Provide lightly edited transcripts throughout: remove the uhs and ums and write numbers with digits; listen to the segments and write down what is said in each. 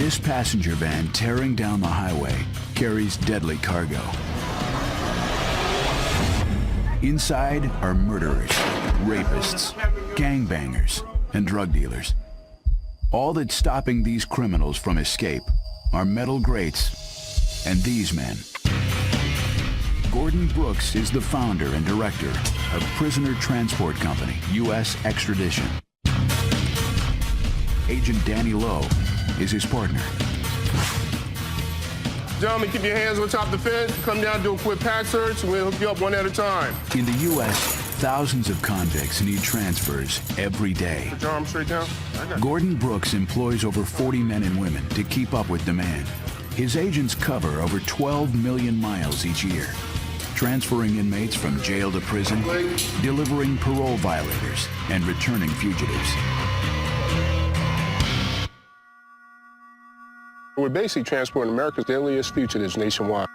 This passenger van tearing down the highway carries deadly cargo. Inside are murderers, rapists, gangbangers, and drug dealers. All that's stopping these criminals from escape are metal grates and these men. Gordon Brooks is the founder and director of Prisoner Transport Company, U.S. Extradition. Agent Danny Lowe is his partner. Gentlemen, keep your hands on top of the fence. Come down, do a quick pat search, and we'll hook you up one at a time. In the U.S., thousands of convicts need transfers every day. Put your arm straight down. Gordon Brooks employs over 40 men and women to keep up with demand. His agents cover over 12 million miles each year, transferring inmates from jail to prison, delivering parole violators, and returning fugitives. We're basically transporting America's deadliest fugitives nationwide.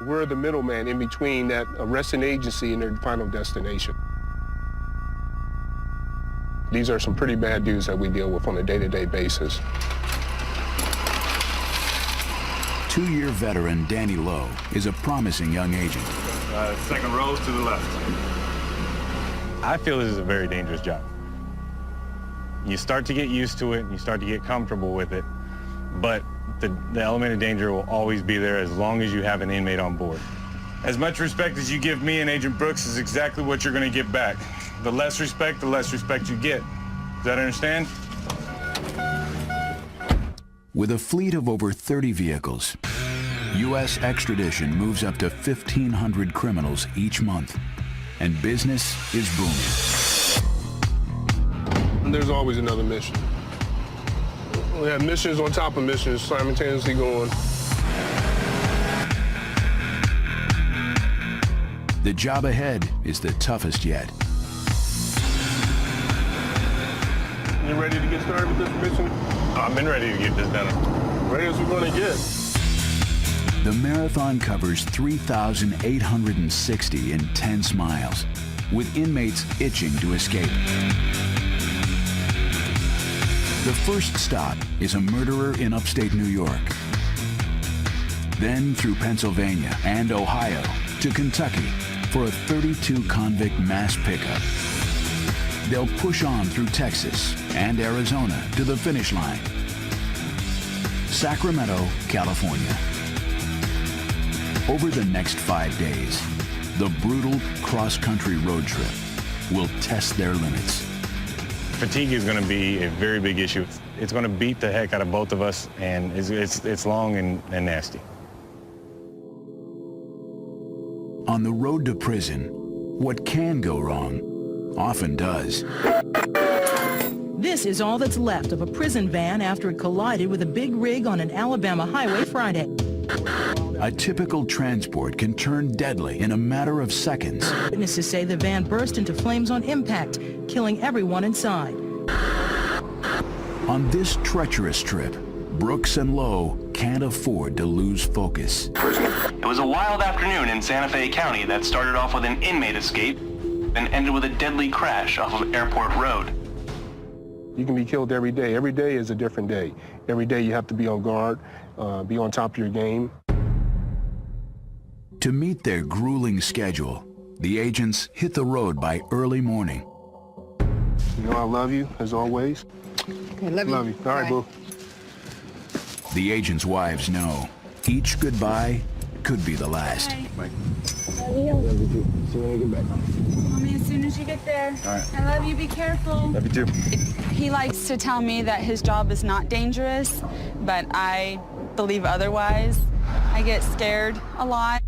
We're the middleman in between that arresting agency and their final destination. These are some pretty bad dudes that we deal with on a day-to-day basis. Two-year veteran Danny Lowe is a promising young agent. Second rows to the left. I feel this is a very dangerous job. You start to get used to it, and you start to get comfortable with it, but the element of danger will always be there as long as you have an inmate on board. As much respect as you give me and Agent Brooks is exactly what you're going to get back. The less respect you get. Does that understand? With a fleet of over 30 vehicles, U.S. Extradition moves up to 1,500 criminals each month, and business is booming. And there's always another mission. We have missions on top of missions simultaneously going. The job ahead is the toughest yet. You ready to get started with this mission? I've been ready to get this done. Ready as we're going to get. The marathon covers 3,860 intense miles, with inmates itching to escape. The first stop is a murderer in upstate New York. Then through Pennsylvania and Ohio to Kentucky for a 32-convict mass pickup. They'll push on through Texas and Arizona to the finish line. Sacramento, California. Over the next 5 days, the brutal cross-country road trip will test their limits. Fatigue is going to be a very big issue. It's going to beat the heck out of both of us, and it's long and nasty. On the road to prison, what can go wrong often does. This is all that's left of a prison van after it collided with a big rig on an Alabama highway Friday. A typical transport can turn deadly in a matter of seconds. Witnesses say the van burst into flames on impact, killing everyone inside. On this treacherous trip, Brooks and Lowe can't afford to lose focus. It was a wild afternoon in Santa Fe County that started off with an inmate escape and ended with a deadly crash off of Airport Road. You can be killed every day. Every day is a different day. Every day you have to be on guard, be on top of your game. To meet their grueling schedule, the agents hit the road by early morning. You know I love you, as always. I love you. All right, boo. The agents' wives know each goodbye could be the last. Bye. Love you too. See you when you get back. Call me as soon as you get there. All right. I love you. Be careful. Love you too. He likes to tell me that his job is not dangerous, but I believe otherwise. I get scared a lot.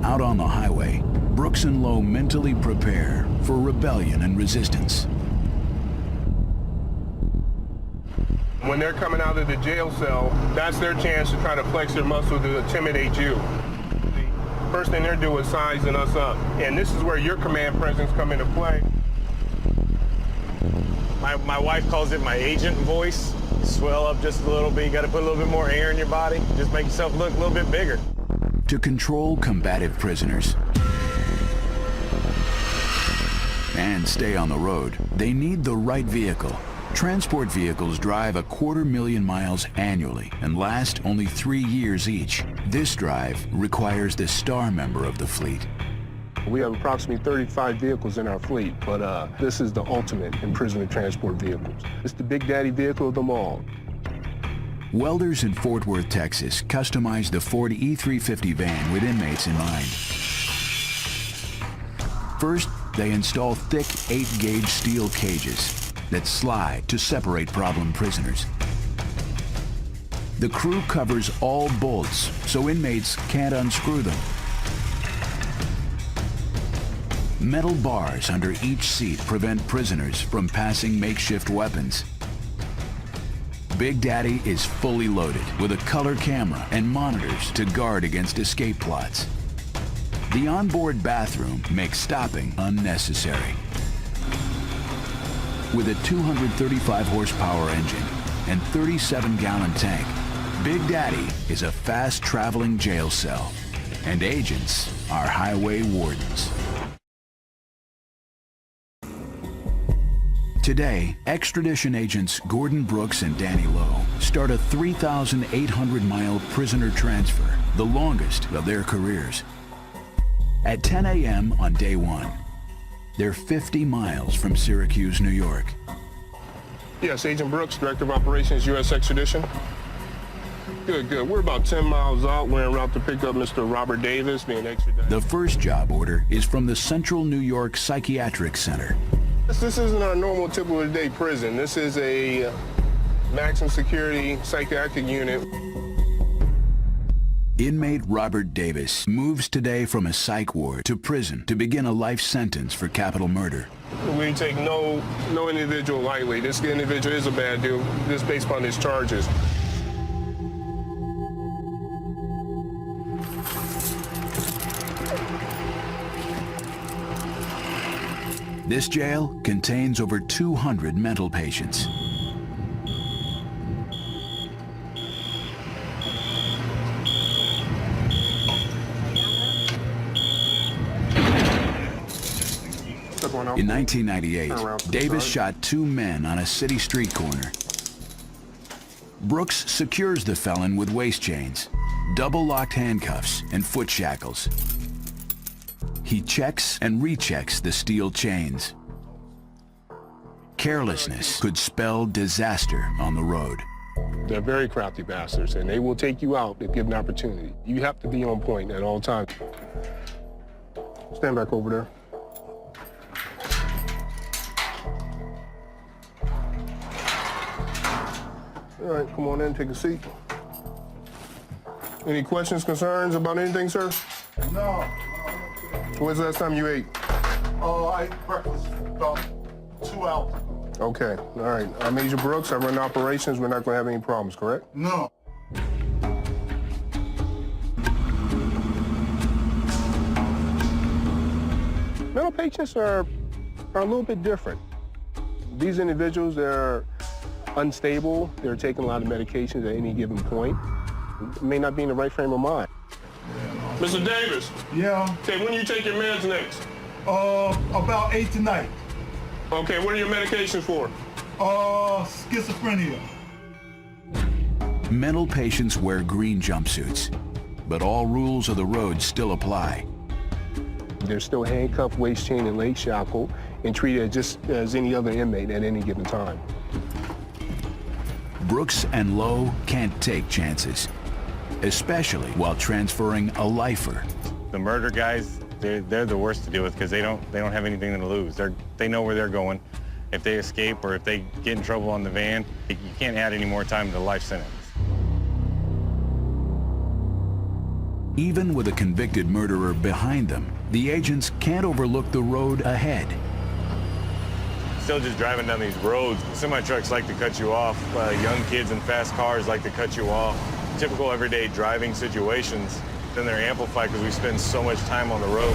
Out on the highway, Brooks and Lowe mentally prepare for rebellion and resistance. When they're coming out of the jail cell, that's their chance to try to flex their muscle to intimidate you. The first thing they're doing is sizing us up. And this is where your command presence come into play. My wife calls it my agent voice. Swell up just a little bit. You got to put a little bit more air in your body. Just make yourself look a little bit bigger. To control combative prisoners, and stay on the road, they need the right vehicle. Transport vehicles drive 250,000 miles annually and last only 3 years each. This drive requires the star member of the fleet. We have approximately 35 vehicles in our fleet, but this is the ultimate in prisoner transport vehicles. It's the big daddy vehicle of them all. Welders in Fort Worth, Texas, customized the Ford E350 van with inmates in mind. First, they install thick 8-gauge steel cages that slide to separate problem prisoners. The crew covers all bolts so inmates can't unscrew them. Metal bars under each seat prevent prisoners from passing makeshift weapons. Big Daddy is fully loaded with a color camera and monitors to guard against escape plots. The onboard bathroom makes stopping unnecessary. With a 235 horsepower engine and 37-gallon tank, Big Daddy is a fast-traveling jail cell, and agents are highway wardens. Today, extradition agents Gordon Brooks and Danny Lowe start a 3,800-mile prisoner transfer, the longest of their careers. At 10 a.m. on day one, they're 50 miles from Syracuse, New York. Yes, Agent Brooks, Director of Operations, U.S. Extradition. Good, good. We're about 10 miles out. We're en route to pick up Mr. Robert Davis being extradited. The first job order is from the Central New York Psychiatric Center. This isn't our normal typical day prison. This is a maximum security psychiatric unit. Inmate Robert Davis moves today from a psych ward to prison to begin a life sentence for capital murder. We take no individual lightly. This individual is a bad dude, just based upon his charges. This jail contains over 200 mental patients. In 1998, Davis shot 2 men on a city street corner. Brooks secures the felon with waist chains, double-locked handcuffs, and foot shackles. He checks and rechecks the steel chains. Carelessness could spell disaster on the road. They're very crafty bastards, and they will take you out if given opportunity. You have to be on point at all times. Stand back over there. All right, come on in, take a seat. Any questions, concerns about anything, sir? No. When's the last time you ate? I ate breakfast about 2 hours. Okay, all right. I'm Agent Brooks. I run operations. We're not going to have any problems, correct? No. Mental patients are a little bit different. These individuals, they're unstable. They're taking a lot of medications at any given point. May not be in the right frame of mind. Mr. Davis. Yeah. Okay, when do you take your meds next? About 8 tonight. Okay, what are your medications for? Schizophrenia. Mental patients wear green jumpsuits, but all rules of the road still apply. They're still handcuffed, waist chain, and leg shackled, and treated just as any other inmate at any given time. Brooks and Lowe can't take chances, especially while transferring a lifer. The murder guys, they're the worst to deal with because they don't have anything to lose. They know where they're going. If they escape or if they get in trouble on the van, you can't add any more time to the life sentence. Even with a convicted murderer behind them, the agents can't overlook the road ahead. Still just driving down these roads, semi-trucks like to cut you off. Young kids in fast cars like to cut you off. Typical everyday driving situations. Then they're amplified because we spend so much time on the road.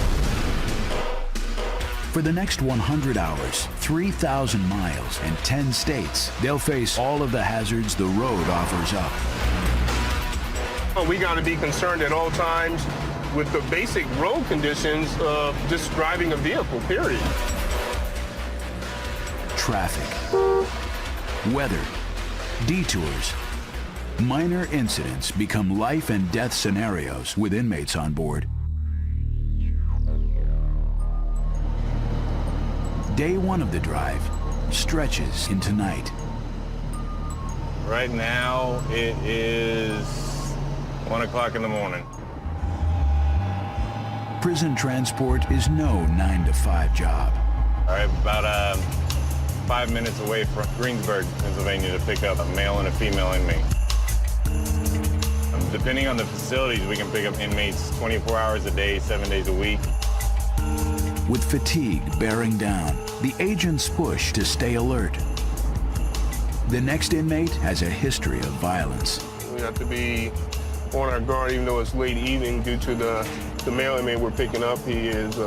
For the next 100 hours, 3,000 miles, and 10 states, they'll face all of the hazards the road offers up. We got to be concerned at all times with the basic road conditions of just driving a vehicle, period. traffic, weather, detours. Minor incidents become life and death scenarios with inmates on board. Day one of the drive stretches into night. Right now, it is 1 o'clock in the morning. Prison transport is no 9-to-5 job. All right, about 5 minutes away from Greensburg, Pennsylvania, to pick up a male and a female inmate. Depending on the facilities, we can pick up inmates 24 hours a day, 7 days a week. With fatigue bearing down, the agents push to stay alert. The next inmate has a history of violence. We have to be on our guard even though it's late evening due to the male inmate we're picking up. He is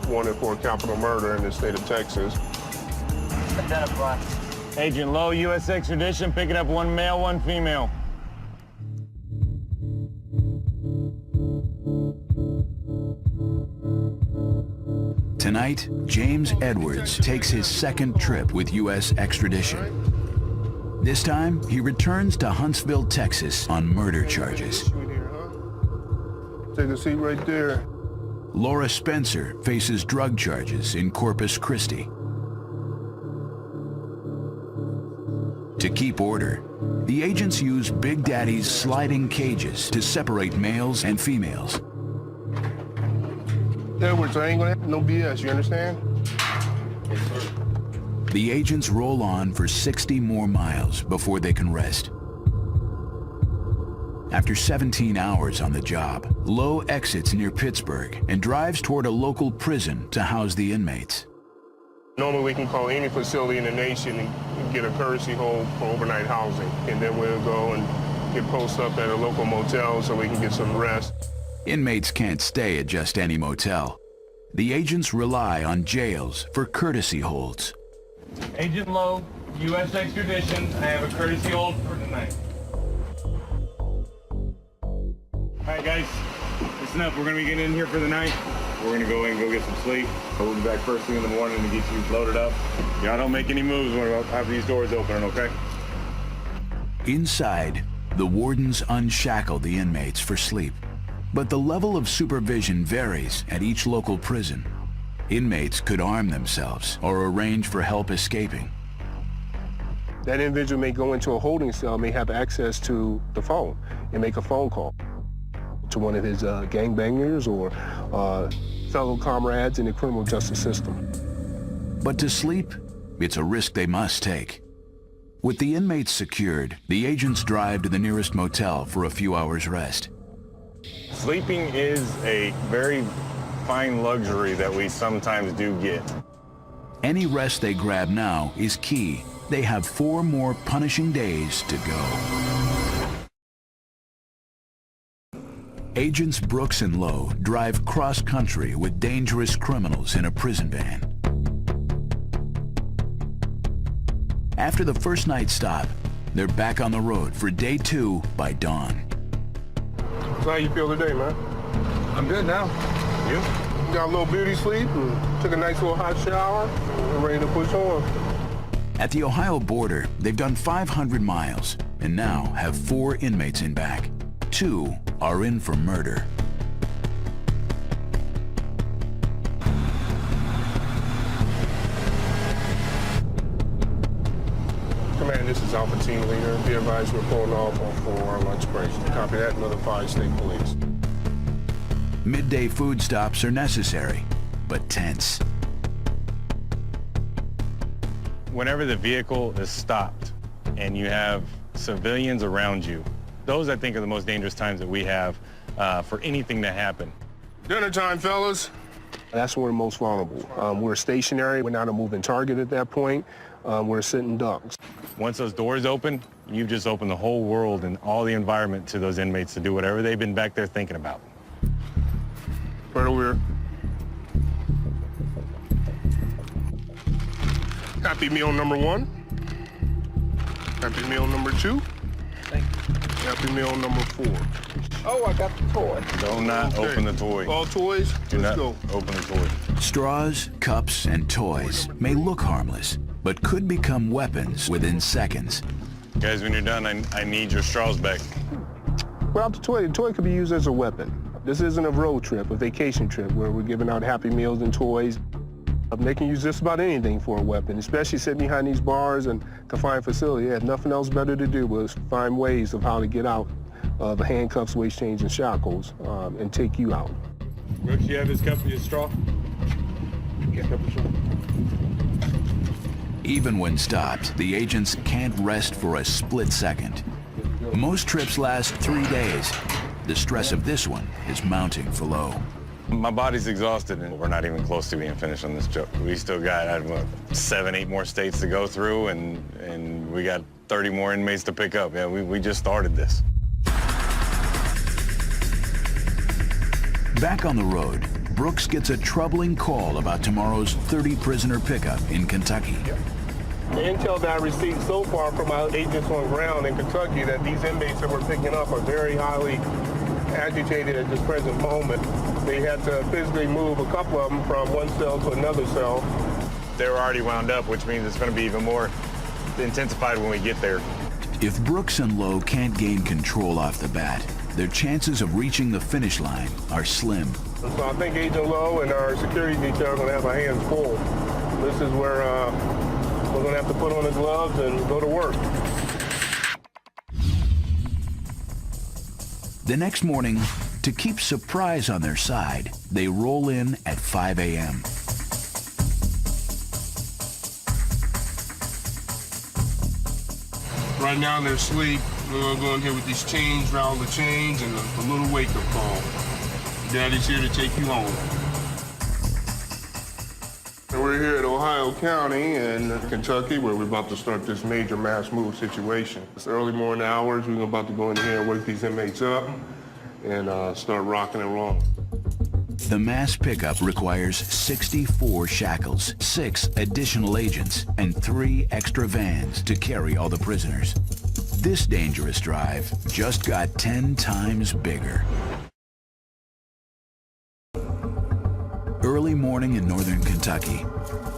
wanted for capital murder in the state of Texas. Agent Lowe, U.S. extradition, picking up 1 male, 1 female. Tonight, James Edwards takes his second trip with U.S. extradition. This time, he returns to Huntsville, Texas on murder charges. Take a seat right there. Laura Spencer faces drug charges in Corpus Christi. To keep order, the agents use Big Daddy's sliding cages to separate males and females. Edwards, I ain't gonna have no BS, you understand? The agents roll on for 60 more miles before they can rest. After 17 hours on the job, Lowe exits near Pittsburgh and drives toward a local prison to house the inmates. Normally we can call any facility in the nation and get a courtesy hold for overnight housing. And then we'll go and get posted up at a local motel so we can get some rest. Inmates can't stay at just any motel. The agents rely on jails for courtesy holds. Agent Lowe, U.S. extradition. I have a courtesy hold for tonight. All right, guys, listen up. We're going to be getting in here for the night. We're going to go in and go get some sleep. We'll be back first thing in the morning to get you loaded up. Y'all don't make any moves when I have these doors opening, okay? Inside, the wardens unshackle the inmates for sleep. But the level of supervision varies at each local prison. Inmates could arm themselves or arrange for help escaping. That individual may go into a holding cell, may have access to the phone and make a phone call to one of his gangbangers or fellow comrades in the criminal justice system. But to sleep, it's a risk they must take. With the inmates secured, the agents drive to the nearest motel for a few hours rest. Sleeping is a very fine luxury that we sometimes do get. Any rest they grab now is key. They have 4 more punishing days to go. Agents Brooks and Lowe drive cross-country with dangerous criminals in a prison van. After the first night stop, they're back on the road for day 2 by dawn. So how you feel today, man? I'm good now. You? Got a little beauty sleep and took a nice little hot shower and ready to push on. At the Ohio border, they've done 500 miles and now have 4 inmates in back. 2 are in for murder. Command, this is Alpha Team Leader. Be advised we're pulling off for our lunch break. Copy that, notify State Police. Midday food stops are necessary, but tense. Whenever the vehicle is stopped and you have civilians around you, those I think are the most dangerous times that we have for anything to happen. Dinner time, fellas. That's when we're most vulnerable. We're stationary. We're not a moving target at that point. We're sitting ducks. Once those doors open, you've just opened the whole world and all the environment to those inmates to do whatever they've been back there thinking about. Right over here. Happy meal number 1. Happy meal number 2. Happy meal number 4. Oh, I got the toy. Do not open the toy. All toys? Do Let's not go. open the toy. Straws, cups, and toys may look harmless, but could become weapons within seconds. Guys, when you're done, I need your straws back. Without the toy could be used as a weapon. This isn't a road trip, a vacation trip where we're giving out Happy Meals and toys. They can use just about anything for a weapon, especially sitting behind these bars and confined facility. They had nothing else better to do was find ways of how to get out of the handcuffs, waist chains, and shackles and take you out. Brooks, you have his cup of straw? Get up, straw. Even when stopped, the agents can't rest for a split second. Most trips last 3 days. The stress of this one is mounting for Lowe. My body's exhausted, and we're not even close to being finished on this trip. We still got 7, 8 more states to go through, and we got 30 more inmates to pick up. Yeah, we just started this. Back on the road, Brooks gets a troubling call about tomorrow's 30-prisoner pickup in Kentucky. The intel that I received so far from our agents on ground in Kentucky that these inmates that we're picking up are very highly agitated at this present moment. They had to physically move a couple of them from one cell to another cell. They're already wound up, which means it's going to be even more intensified when we get there. If Brooks and Lowe can't gain control off the bat, their chances of reaching the finish line are slim. So I think Agent Lowe and our security detail are going to have our hands full. This is where we're going to have to put on the gloves and go to work. The next morning, to keep surprise on their side, they roll in at 5 a.m. Right now in their sleep, we're going to go in here with these chains, rattle the chains, and a little wake-up call. Daddy's here to take you home. And we're here at Ohio County in Kentucky where we're about to start this major mass move situation. It's early morning hours. We're about to go in here and wake these inmates up and start rocking and rolling. The mass pickup requires 64 shackles, 6 additional agents, and 3 extra vans to carry all the prisoners. This dangerous drive just got 10 times bigger. Early morning in northern Kentucky,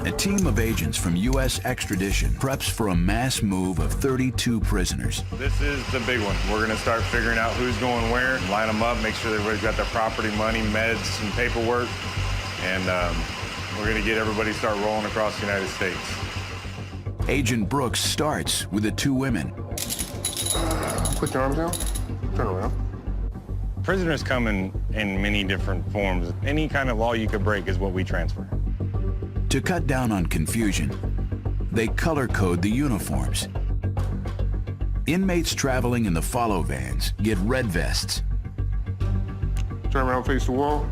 a team of agents from U.S. extradition preps for a mass move of 32 prisoners. This is the big one. We're going to start figuring out who's going where, line them up, make sure everybody's got their property, money, meds, and paperwork, and we're going to get everybody start rolling across the United States. Agent Brooks starts with the 2 women. Put your arms down. Turn around. Prisoners come in many different forms. Any kind of law you could break is what we transfer. To cut down on confusion, they color code the uniforms. Inmates traveling in the follow vans get red vests. Turn around, face the wall.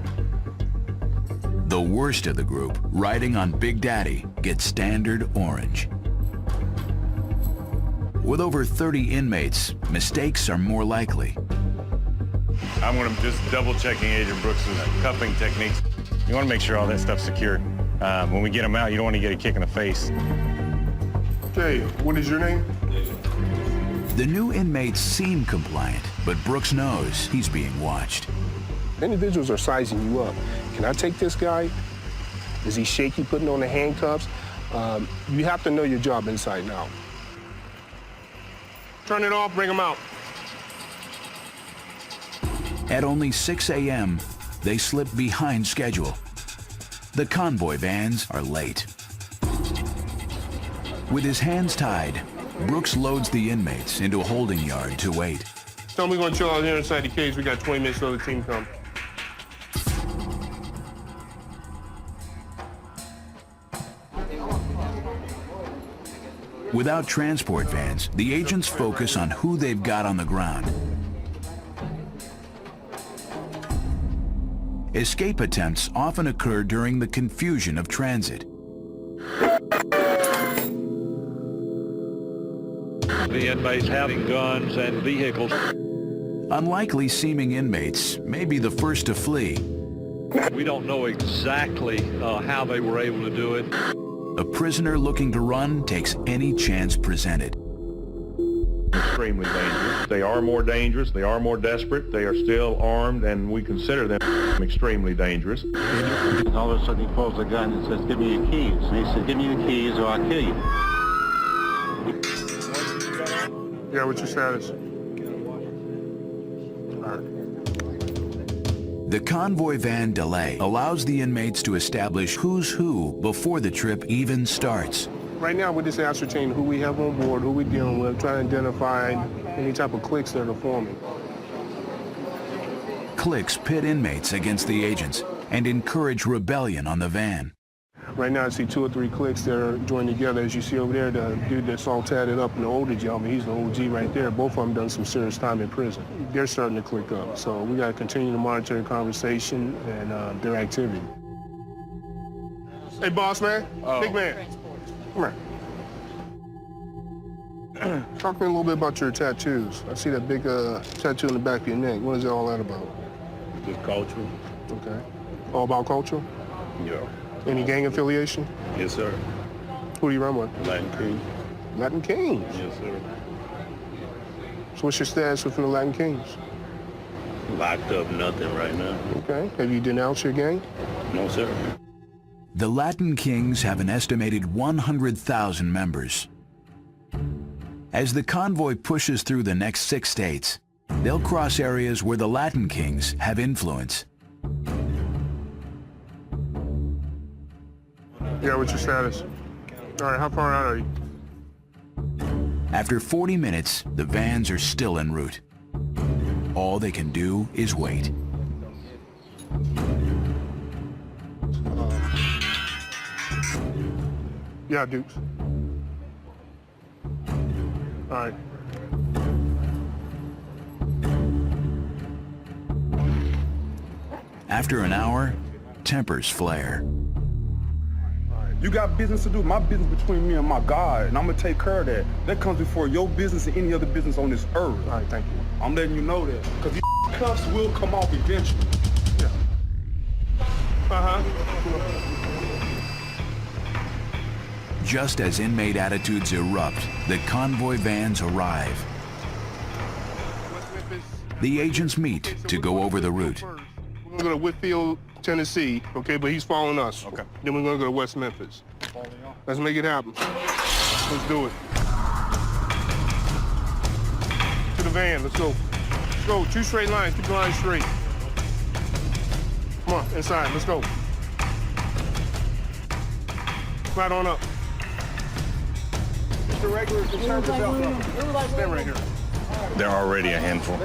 The worst of the group, riding on Big Daddy, get standard orange. With over 30 inmates, mistakes are more likely. I'm going to just double-checking Agent Brooks' cuffing techniques. You want to make sure all that stuff's secured. When we get them out, you don't want to get a kick in the face. Okay, what is your name? The new inmates seem compliant, but Brooks knows he's being watched. Individuals are sizing you up. Can I take this guy? Is he shaky putting on the handcuffs? You have to know your job inside and out. Turn it off, bring him out. At only 6 a.m., they slip behind schedule. The convoy vans are late. With his hands tied, Brooks loads the inmates into a holding yard to wait. Tell me we're gonna chill out here inside the cage. We got 20 minutes till the team comes. Without transport vans, the agents focus on who they've got on the ground. Escape attempts often occur during the confusion of transit. The inmates having guns and vehicles. Unlikely seeming inmates may be the first to flee. We don't know exactly how they were able to do it. A prisoner looking to run takes any chance presented. extremely dangerous. They are more dangerous. They are more desperate. They are still armed, and we consider them extremely dangerous. All of a sudden, he pulls the gun and says, "Give me your keys." And he said, "Give me your keys or I'll kill you." Yeah, what's your status? The convoy van delay allows the inmates to establish who's who before the trip even starts. Right now, we're just ascertaining who we have on board, who we're dealing with, trying to identify any type of cliques that are forming. Cliques pit inmates against the agents and encourage rebellion on the van. Right now, I see 2 or 3 cliques that are joined together. As you see over there, the dude that's all tatted up in the older gentleman, he's the OG right there. Both of them done some serious time in prison. They're starting to click up. So we got to continue to monitor the conversation and their activity. Hey, boss man. Big man. Come here. Talk to me a little bit about your tattoos. I see that big tattoo in the back of your neck. What is all that about? It's cultural. Okay. All about culture? Yeah. Any gang affiliation? Yes, sir. Who do you run with? Latin King. Latin Kings? Yes, sir. So what's your status within the Latin Kings? Locked up, nothing right now. Okay. Have you denounced your gang? No, sir. The Latin Kings have an estimated 100,000 members. As the convoy pushes through the next 6 states, they'll cross areas where the Latin Kings have influence. Yeah, what's your status? All right, how far out are you? After 40 minutes, the vans are still en route. All they can do is wait. Yeah, Dukes. All right. After an hour, tempers flare. You got business to do. My business between me and my God, and I'm gonna take care of that. That comes before your business and any other business on this earth. All right, thank you. I'm letting you know that, because these cuffs will come off eventually. Yeah. Just as inmate attitudes erupt, the convoy vans arrive. The agents meet to go over the route. We're gonna go to Whitfield, Tennessee, okay, but he's following us. Okay. Then we're gonna go to West Memphis. Let's make it happen. Let's do it. To the van, let's go. Let's go, 2 straight lines, keep the line straight. Come on, inside, let's go. Right on up. Mr. Regular, stand right here. They're already a handful.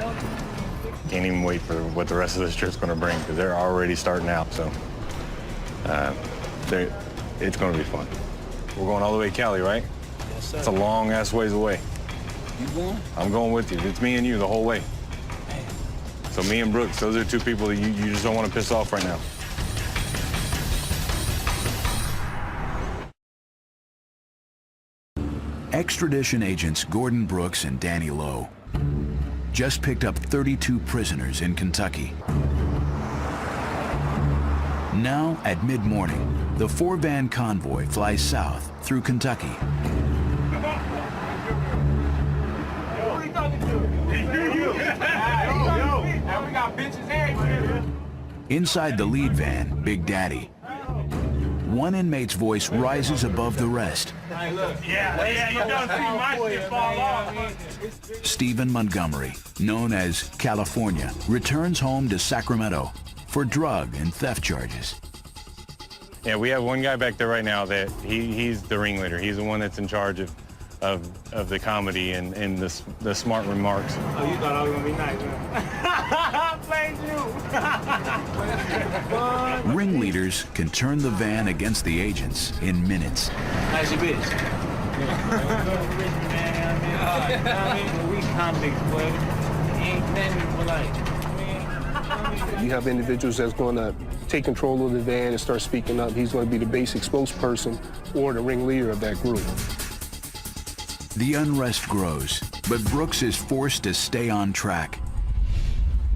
Can't even wait for what the rest of this trip's going to bring because they're already starting out. So it's going to be fun. We're going all the way to Cali, right? Yes, sir. It's a long-ass ways away. You going? I'm going with you. It's me and you the whole way. So me and Brooks, those are 2 people that you just don't want to piss off right now. Extradition agents Gordon Brooks and Danny Lowe just picked up 32 prisoners in Kentucky. Now, at mid-morning, the 4-van convoy flies south through Kentucky. Inside the lead van, Big Daddy, one inmate's voice rises above the rest. Stephen Montgomery, known as California, returns home to Sacramento for drug and theft charges. Yeah, we have one guy back there right now that he's the ringleader. He's the one that's in charge of the comedy and the smart remarks. Oh, you thought I was gonna be nice, huh? Played you. Ringleaders can turn the van against the agents in minutes. How's your bitch? We convicts, boy. Ain't nothing but like. You have individuals that's going to take control of the van and start speaking up. He's going to be the basic spokesperson or the ringleader of that group. The unrest grows, but Brooks is forced to stay on track.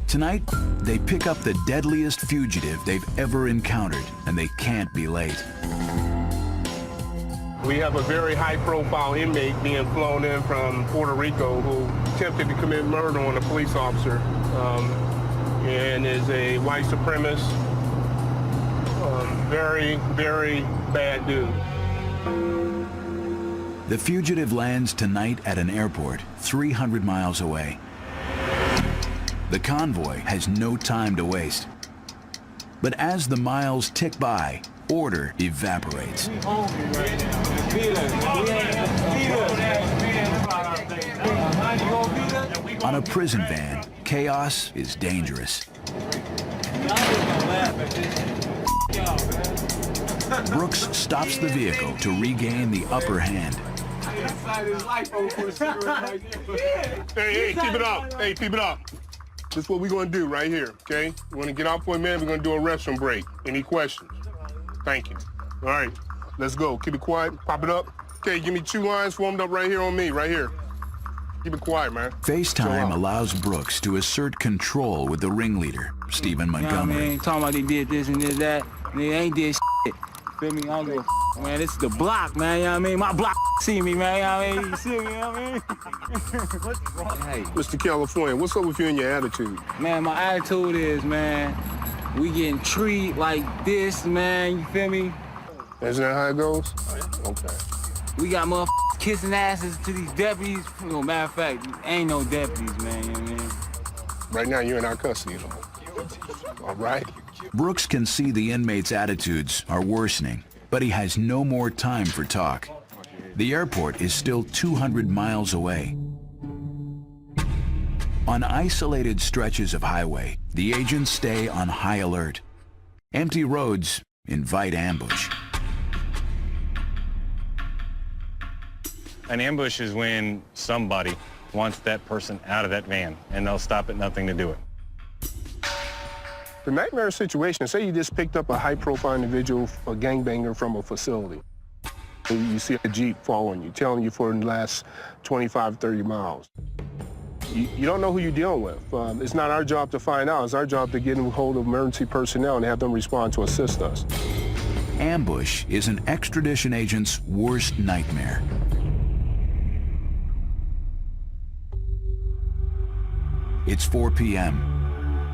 Tonight, they pick up the deadliest fugitive they've ever encountered, and they can't be late. We have a very high-profile inmate being flown in from Puerto Rico who attempted to commit murder on a police officer and is a white supremacist. Very, very bad dude. The fugitive lands tonight at an airport 300 miles away. The convoy has no time to waste. But as the miles tick by, order evaporates. On a prison van, chaos is dangerous. Brooks stops the vehicle to regain the upper hand. Hey, keep it up. Hey, keep it up. This is what we're going to do right here, okay? We're going to get off for a minute. We're going to do a restroom break. Any questions? Thank you. All right, let's go. Keep it quiet. Pop it up. Okay, give me 2 lines formed up right here on me, right here. Keep it quiet, man. FaceTime allows Brooks to assert control with the ringleader, Stephen Montgomery. You know what I mean? Talking about they did this and did that. They ain't did shit. Feel me? I don't give a man. This is the block, man. You know what I mean? My block see me, man. You know what I mean? You see me, you know what I mean? Hey. Mr. California, what's up with you and your attitude? Man, my attitude is, man, we getting treated like this, man. You feel me? Isn't that how it goes? Okay. We got motherfuckers kissing asses to these deputies. You know, matter of fact, ain't no deputies, man. You know what I mean? Right now, you're in our custody, though. All right? Brooks can see the inmates' attitudes are worsening, but he has no more time for talk. The airport is still 200 miles away. On isolated stretches of highway, the agents stay on high alert. Empty roads invite ambush. An ambush is when somebody wants that person out of that van, and they'll stop at nothing to do it. The nightmare situation, say you just picked up a high-profile individual, a gangbanger from a facility. You see a Jeep following you, telling you for the last 25, 30 miles. You don't know who you're dealing with. It's not our job to find out. It's our job to get in hold of emergency personnel and have them respond to assist us. Ambush is an extradition agent's worst nightmare. It's 4 p.m.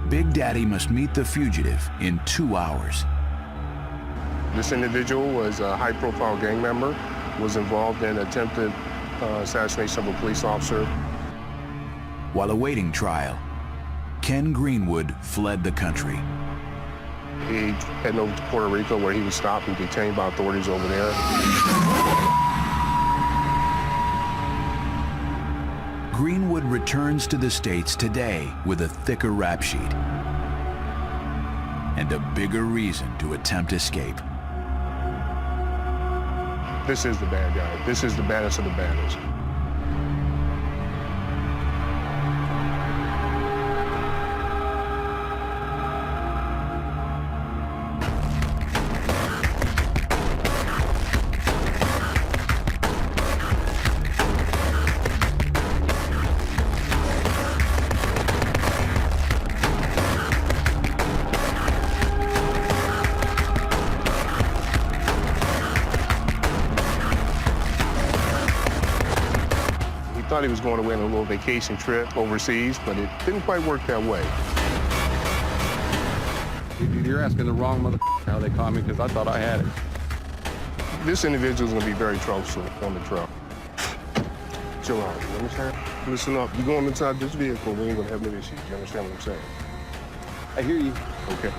Big Daddy must meet the fugitive in 2 hours. This individual was a high-profile gang member, was involved in attempted assassination of a police officer. While awaiting trial, Ken Greenwood fled the country. He headed over to Puerto Rico where he was stopped and detained by authorities over there. Greenwood returns to the States today with a thicker rap sheet and a bigger reason to attempt escape. This is the bad guy. This is the baddest of the baddest. Thought he was going away on a little vacation trip overseas, but it didn't quite work that way. You're asking the wrong how they call me, because I thought I had it. This individual is going to be very troublesome on the truck. Chill out, you understand? Listen up, you're going inside this vehicle, we ain't going to have no issues. You understand what I'm saying? I hear you. Okay.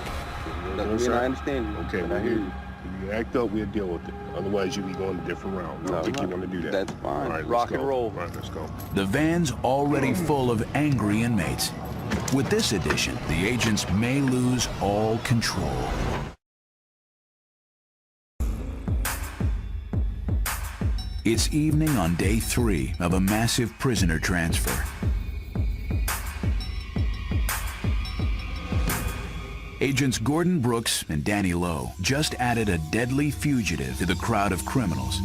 I understand you. Okay, I hear you. If you act up, we'll deal with it. Otherwise, you'll be going a different route. I don't think you want to do that. That's fine. All right, Rock and roll. All right, let's go. The van's already full of angry inmates. With this addition, the agents may lose all control. It's evening on day 3 of a massive prisoner transfer. Agents Gordon Brooks and Danny Lowe just added a deadly fugitive to the crowd of criminals.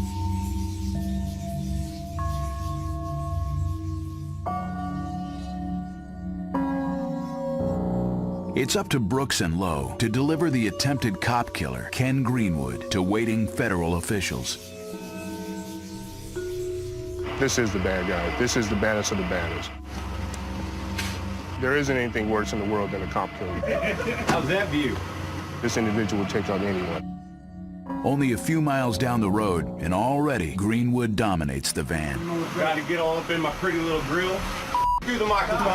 It's up to Brooks and Lowe to deliver the attempted cop killer, Ken Greenwood, to waiting federal officials. This is the bad guy. This is the baddest of the baddest. There isn't anything worse in the world than a cop killer. How's that view? This individual would take out anyone. Only a few miles down the road, and already Greenwood dominates the van. Got to get all up in my pretty little grill. Through the microphone.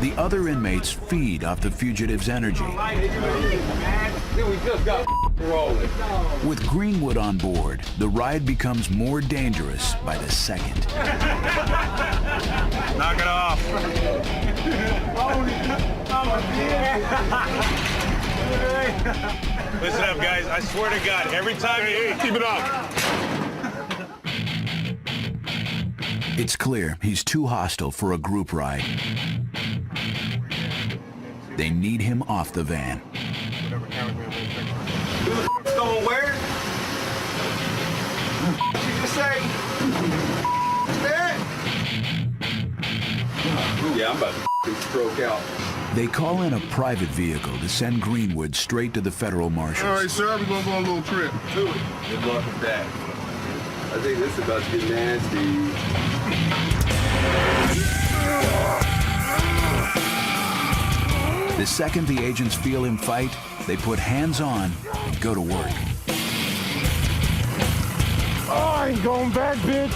The other inmates feed off the fugitive's energy. We just got rolling. With Greenwood on board, the ride becomes more dangerous by the second. Knock it off. Listen up, guys. I swear to God, every time you... Keep it up. It's clear he's too hostile for a group ride. They need him off the van. Going where? What you just say? Yeah, I'm about to stroke out. They call in a private vehicle to send Greenwood straight to the federal marshals. All right, sir, we're going to go on a little trip. Do it. Good luck with that. I think this is about to get nasty. The second the agents feel him fight, they put hands on and go to work. Oh, I ain't going back, bitch.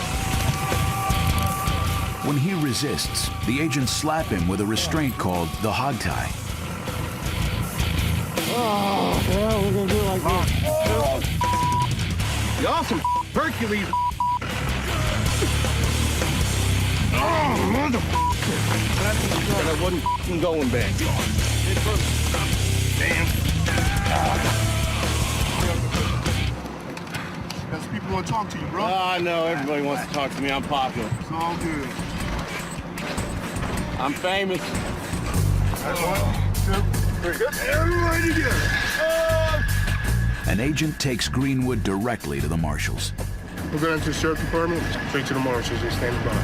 When he resists, the agents slap him with a restraint called the hog tie. Oh, yeah, we're gonna do it like this. Y'all some Hercules. Oh, motherfucker. I wasn't going back. Damn. That's people want to talk to you, bro. I know, everybody wants to talk to me. I'm popular. It's all good. I'm famous. That's 1, 2, 3. Everybody together. An agent takes Greenwood directly to the marshals. We're going to the sheriff's department, straight to the marshals. They're standing by.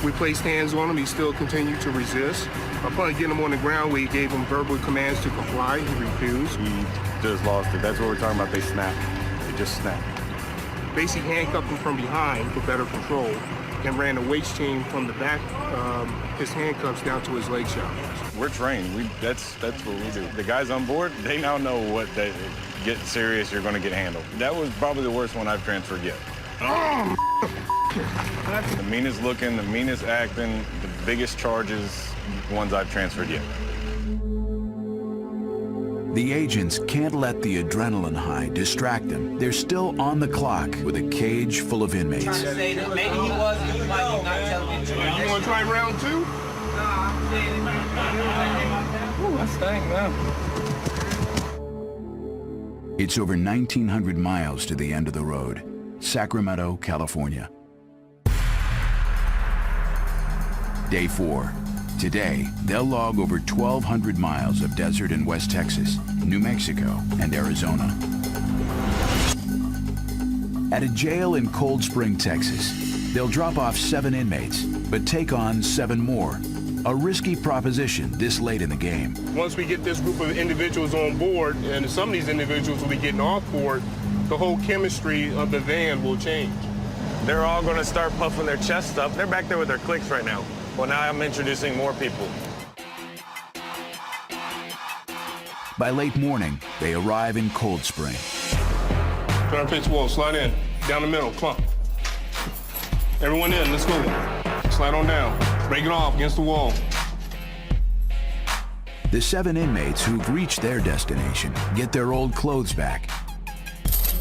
We placed hands on him. He still continued to resist. Upon getting him on the ground, we gave him verbal commands to comply. He refused. He just lost it. That's what we're talking about. They snapped. They just snapped. Basically handcuffed him from behind for better control and ran a waist chain from the back, his handcuffs down to his leg shackles. We're trained. That's what we do. The guys on board, they now know what they get serious, you're going to get handled. That was probably the worst one I've transferred yet. The meanest looking, the meanest acting, the biggest charges, ones I've transferred yet. The agents can't let the adrenaline high distract them. They're still on the clock with a cage full of inmates. Maybe he was, you might not tell me. You want to try round 2? Ooh, that's dang now. It's over 1,900 miles to the end of the road, Sacramento, California. Day 4. Today, they'll log over 1,200 miles of desert in West Texas, New Mexico, and Arizona. At a jail in Cold Spring, Texas, they'll drop off 7 inmates, but take on 7 more. A risky proposition this late in the game. Once we get this group of individuals on board, and some of these individuals will be getting off board, the whole chemistry of the van will change. They're all going to start puffing their chests up. They're back there with their cliques right now. Well, now I'm introducing more people. By late morning, they arrive in Cold Spring. Turn pitch wall, slide in, down the middle, clump. Everyone in, let's go. Slide on down, break it off against the wall. The 7 inmates who've reached their destination get their old clothes back.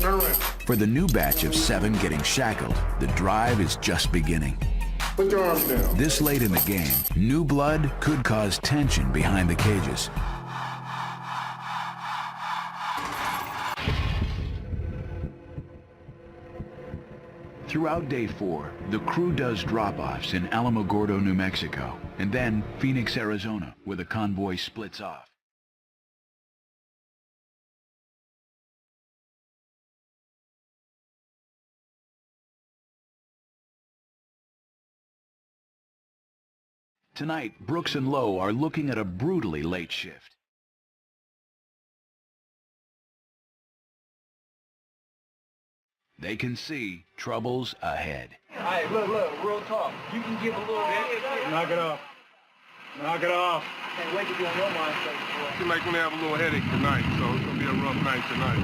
Turn around. For the new batch of 7 getting shackled, the drive is just beginning. Put your arms down. This late in the game, new blood could cause tension behind the cages. Throughout day 4, the crew does drop-offs in Alamogordo, New Mexico, and then Phoenix, Arizona, where the convoy splits off. Tonight, Brooks and Lowe are looking at a brutally late shift. They can see trouble's ahead. All right, look, real talk. You can give a little bit. Knock it off. Knock it off. Can't wait to be on your mind. Seems like we're gonna have a little headache tonight, so it's gonna be a rough night tonight.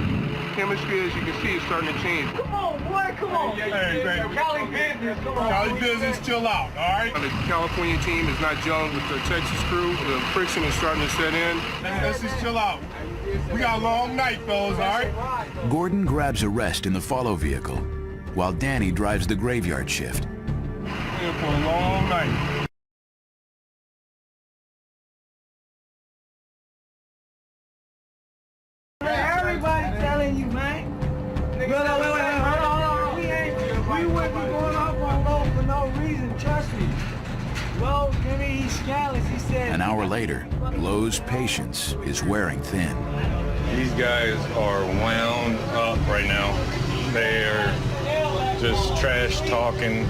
Chemistry, as you can see, is starting to change. Come on, boy, come on. Cali business, come on. Cali business, chill out, all right? The California team is not gelling with the Texas crew. The friction is starting to set in. Let's just chill out. We got a long night, fellas, all right? Gordon grabs a rest in the follow vehicle, while Danny drives the graveyard shift. We're in for a long night. Everybody telling you, man. Wait, hold on. We wouldn't be going off on Lowe for no reason, trust me. Lowe, I mean, he's scandalous. He said... An hour later, Lowe's patience is wearing thin. These guys are wound up right now. They're just trash talking,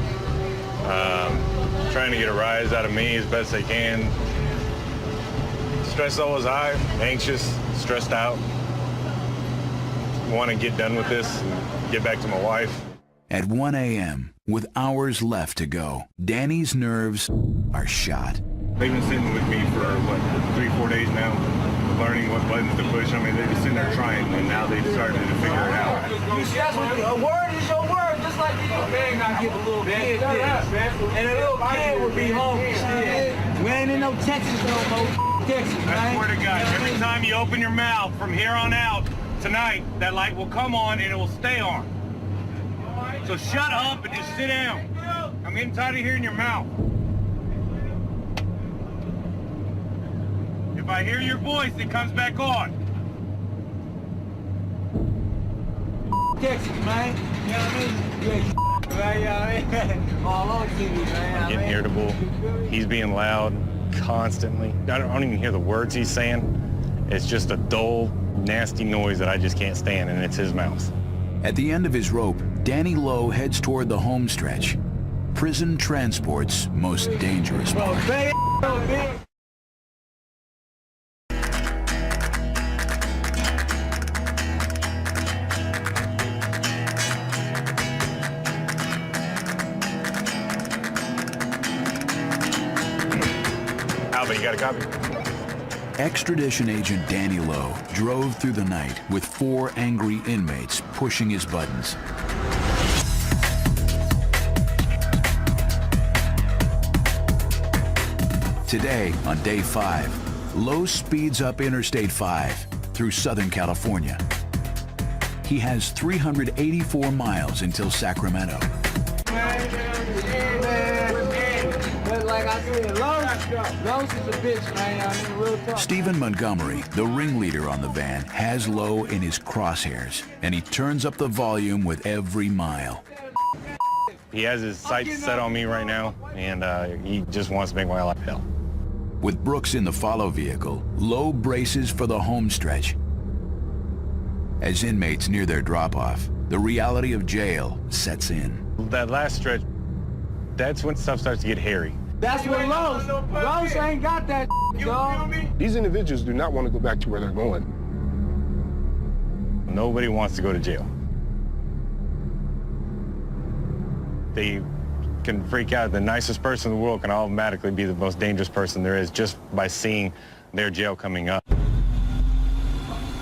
trying to get a rise out of me as best they can. Stress level is high, anxious, stressed out. Want to get done with this and get back to my wife. At 1 a.m., with hours left to go, Danny's nerves are shot. They've been sitting with me for, 3-4 days now, learning what buttons to push. I mean, they've been sitting there trying, and now they've started to figure it out. A word is your word, just like you man not give a little kid this. And a little kid would be home. We ain't in no Texas no more. Texas, man. I swear to God, every time you open your mouth from here on out, tonight, that light will come on and it will stay on. So shut up and just sit down. I'm getting tired of hearing your mouth. If I hear your voice, it comes back on. Texas, man. You know what I mean? Yeah, right, you know what I mean? All on TV, man. I'm getting irritable. He's being loud constantly. I don't even hear the words he's saying. It's just a dull, nasty noise that I just can't stand, and it's his mouth. At the end of his rope, Danny Lowe heads toward the home stretch, prison transport's most dangerous part. Alvin, you got a copy? Extradition agent Danny Lowe drove through the night with 4 angry inmates pushing his buttons. Today, on day 5, Lowe speeds up Interstate 5 through Southern California. He has 384 miles until Sacramento. But like I said, Lowe's is a bitch, man. I mean, real talk. Stephen Montgomery, the ringleader on the van, has Lowe in his crosshairs, and he turns up the volume with every mile. He has his sights set on me right now, and he just wants to make my life hell. With Brooks in the follow vehicle, Lowe braces for the home stretch. As inmates near their drop-off, the reality of jail sets in. That last stretch, that's when stuff starts to get hairy. That's what Lowe's ain't got that, dog. These individuals do not want to go back to where they're going. Nobody wants to go to jail. They can freak out. The nicest person in the world can automatically be the most dangerous person there is just by seeing their jail coming up.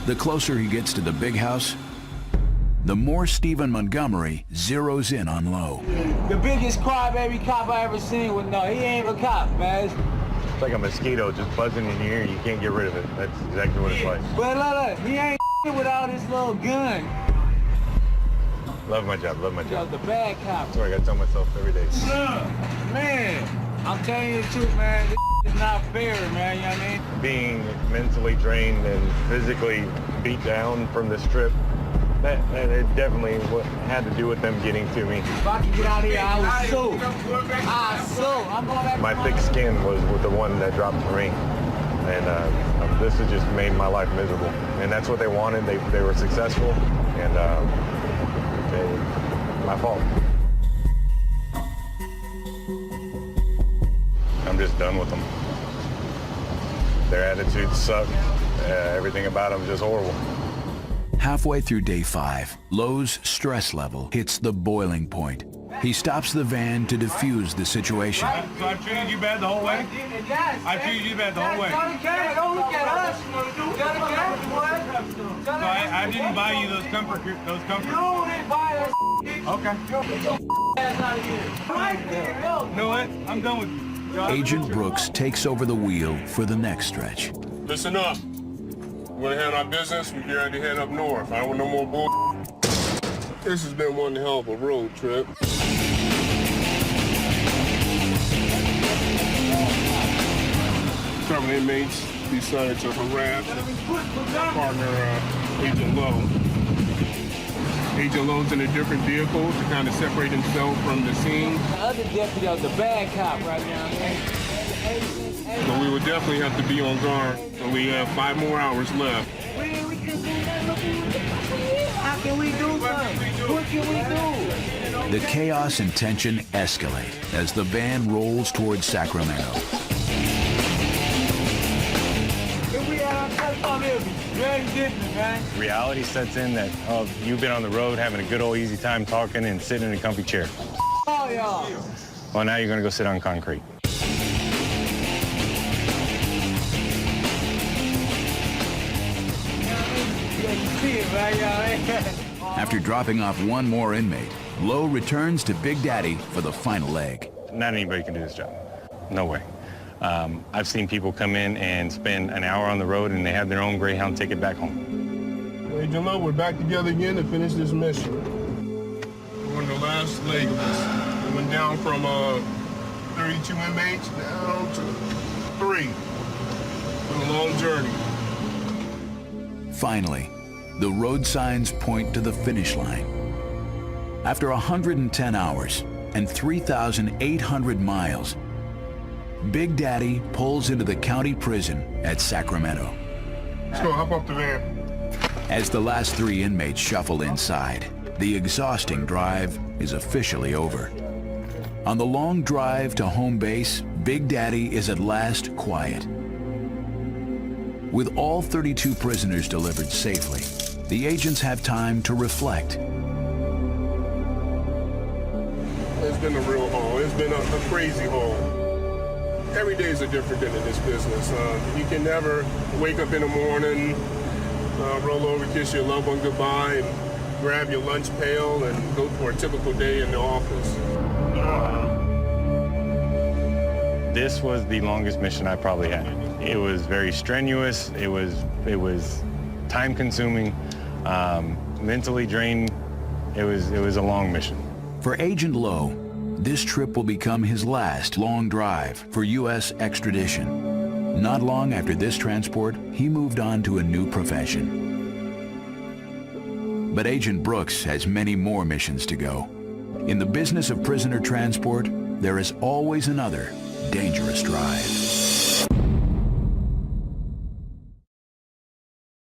The closer he gets to the big house, the more Stephen Montgomery zeroes in on Lowe. The biggest crybaby cop I ever seen was, no, he ain't a cop, man. It's like a mosquito just buzzing in your ear. You can't get rid of it. That's exactly what it's like. But look, he ain't without his little gun. Love my job, love my job. The bad cop. That's what I gotta tell myself every day. Man, I'm telling you the truth, man. This is not fair, man, you know what I mean? Being mentally drained and physically beat down from this trip, that definitely had to do with them getting to me. If I could get out of here, I would sue. I'm going back. My thick skin was the one that dropped the ring. And this has just made my life miserable. And that's what they wanted. They were successful. And my fault. I'm just done with them. Their attitudes suck. Everything about them is just horrible. Halfway through day 5, Lowe's stress level hits the boiling point. He stops the van to defuse the situation. So I treated you bad the whole way? I treated you bad the whole way. Don't look at us. So I didn't buy you those comforts. You didn't buy us. Okay. You know what? I'm done with you. Agent Brooks takes over the wheel for the next stretch. Listen up. We're gonna handle our business. We're getting ready to head up north. I don't want no more bull. This has been one hell of a road trip. Several inmates decided to harass partner, Agent Lowe. Agent Lowe's in a different vehicle to kind of separate himself from the scene. The other deputy was a bad cop right now, man. So we will definitely have to be on guard. So we have 5 more hours left. How can we do something? What can we do? The chaos and tension escalate as the van rolls towards Sacramento. If we had our touch it'll be very different, man. Reality sets in that you've been on the road having a good old easy time talking and sitting in a comfy chair. Oh, y'all. Well, now you're going to go sit on concrete. After dropping off one more inmate, Lowe returns to Big Daddy for the final leg. Not anybody can do this job. No way. I've seen people come in and spend an hour on the road and they have their own Greyhound ticket back home. Agent Lowe, we're back together again to finish this mission. We're on the last leg of this. We went down from 32 inmates down to 3. It's been a long journey. Finally, the road signs point to the finish line. After 110 hours and 3,800 miles, Big Daddy pulls into the county prison at Sacramento. Let's go, hop off the van. As the last 3 inmates shuffle inside, the exhausting drive is officially over. On the long drive to home base, Big Daddy is at last quiet. With all 32 prisoners delivered safely, the agents have time to reflect. It's been a real haul. It's been a crazy haul. Every day is a different day in this business. You can never wake up in the morning, roll over, kiss your loved one goodbye, and grab your lunch pail and go for a typical day in the office. This was the longest mission I probably had. It was very strenuous. It was time-consuming, mentally draining. It was a long mission. For Agent Lowe, this trip will become his last long drive for U.S. extradition. Not long after this transport, he moved on to a new profession. But Agent Brooks has many more missions to go. In the business of prisoner transport, there is always another dangerous drive.